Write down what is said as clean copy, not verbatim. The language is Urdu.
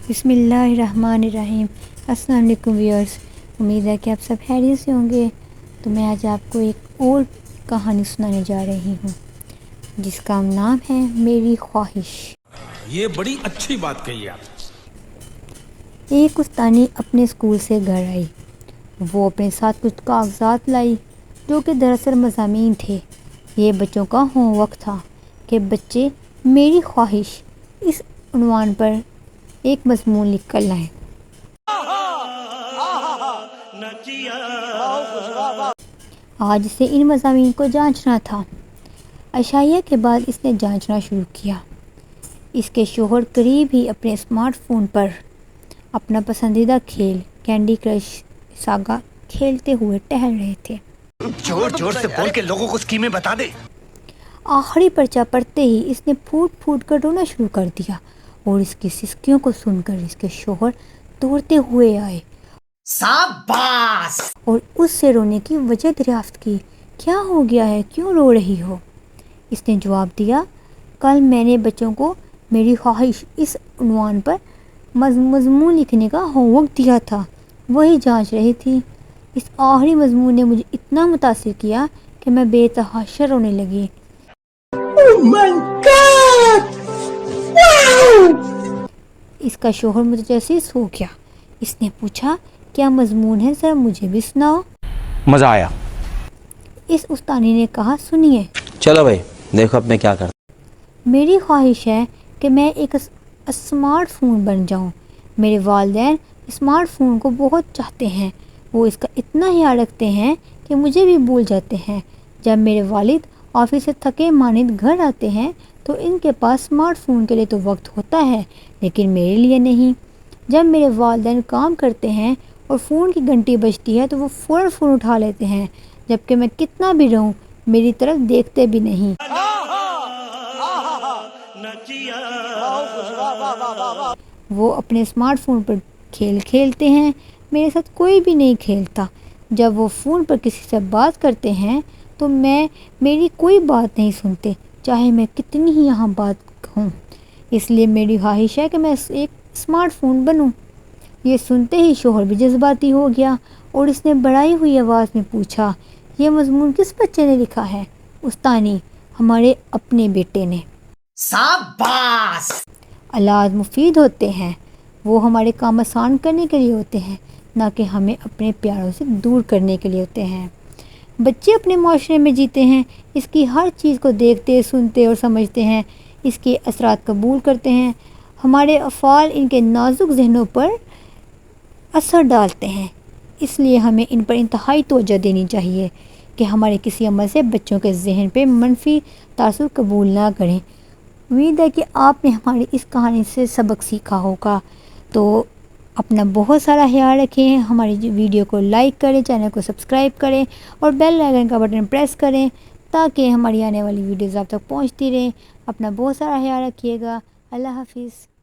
بسم اللہ الرحمن الرحیم۔ السلام علیکم ویورز، امید ہے کہ آپ سب خیریت سے ہوں گے۔ تو میں آج آپ کو ایک اور کہانی سنانے جا رہی ہوں جس کا نام ہے میری خواہش۔ یہ بڑی اچھی بات کہی آپ۔ ایک استانی اپنے اسکول سے گھر آئی۔ وہ اپنے ساتھ کچھ کاغذات لائی جو کہ دراصل مضامین تھے۔ یہ بچوں کا ہوم ورک تھا کہ بچے میری خواہش اس عنوان پر ایک مضمون لکھ کر لائیں۔ آج سے ان مضامین کو جانچنا تھا۔ عشائیہ کے بعد اس نے جانچنا شروع کیا۔ اس کے شوہر قریب ہی اپنے اسمارٹ فون پر اپنا پسندیدہ کھیل کینڈی کرش ساگا کھیلتے ہوئے ٹہل رہے تھے۔ زور زور سے بول کے لوگوں کو اسکیمیں بتا دے۔ آخری پرچہ پڑھتے ہی اس نے پھوٹ پھوٹ کر رونا شروع کر دیا اور اس کی سسکیوں کو سن کر اس کے شوہر دوڑتے ہوئے آئے شاباش! اور اس سے رونے کی وجہ دریافت کی۔ کیا ہو گیا ہے، کیوں رو رہی ہو؟ اس نے جواب دیا، کل میں نے بچوں کو میری خواہش اس عنوان پر مضمون لکھنے کا ہوم ورک دیا تھا، وہی جانچ رہی تھی۔ اس آخری مضمون نے مجھے اتنا متاثر کیا کہ میں بے تحاشا رونے لگی۔ اس کا شوہر متجسس ہو گیا۔ اس نے پوچھا، کیا مضمون ہے، ذرا مجھے بھی سناؤ۔ مزہ آیا۔ اس استانی نے کہا، سنیے۔ چلو بھائی دیکھو اب میں کیا کرتا۔ میری خواہش ہے کہ میں ایک اسمارٹ فون بن جاؤں۔ میرے والدین اسمارٹ فون کو بہت چاہتے ہیں۔ وہ اس کا اتنا خیال رکھتے ہیں کہ مجھے بھی بھول جاتے ہیں۔ جب میرے والد آفس سے تھکے ماند گھر آتے ہیں تو ان کے پاس اسمارٹ فون کے لیے تو وقت ہوتا ہے لیکن میرے لیے نہیں۔ جب میرے والدین کام کرتے ہیں اور فون کی گھنٹی بجتی ہے تو وہ فوراً فون اٹھا لیتے ہیں، جبکہ میں کتنا بھی رہوں میری طرف دیکھتے بھی نہیں۔ وہ اپنے اسمارٹ فون پر کھیل کھیلتے ہیں، میرے ساتھ کوئی بھی نہیں کھیلتا۔ جب وہ فون پر کسی سے بات کرتے ہیں تو میری کوئی بات نہیں سنتے، چاہے میں کتنی ہی یہاں بات کہوں۔ اس لیے میری خواہش ہے کہ میں ایک اسمارٹ فون بنوں۔ یہ سنتے ہی شوہر بھی جذباتی ہو گیا اور اس نے بڑھائی ہوئی آواز میں پوچھا، یہ مضمون کس بچے نے لکھا ہے؟ استانی، ہمارے اپنے بیٹے نے۔ شاباش! الفاظ مفید ہوتے ہیں، وہ ہمارے کام آسان کرنے کے لیے ہوتے ہیں، نہ کہ ہمیں اپنے پیاروں سے دور کرنے کے لیے ہوتے ہیں۔ بچے اپنے معاشرے میں جیتے ہیں، اس کی ہر چیز کو دیکھتے، سنتے اور سمجھتے ہیں، اس کے اثرات قبول کرتے ہیں۔ ہمارے افعال ان کے نازک ذہنوں پر اثر ڈالتے ہیں، اس لیے ہمیں ان پر انتہائی توجہ دینی چاہیے کہ ہمارے کسی عمل سے بچوں کے ذہن پہ منفی تاثر قبول نہ کریں۔ امید ہے کہ آپ نے ہماری اس کہانی سے سبق سیکھا ہوگا۔ تو اپنا بہت سارا خیال رکھیں، ہماری ویڈیو کو لائک کریں، چینل کو سبسکرائب کریں اور بیل آئیکن کا بٹن پریس کریں تاکہ ہماری آنے والی ویڈیوز آپ تک پہنچتی رہیں۔ اپنا بہت سارا خیال رکھیے گا۔ اللہ حافظ۔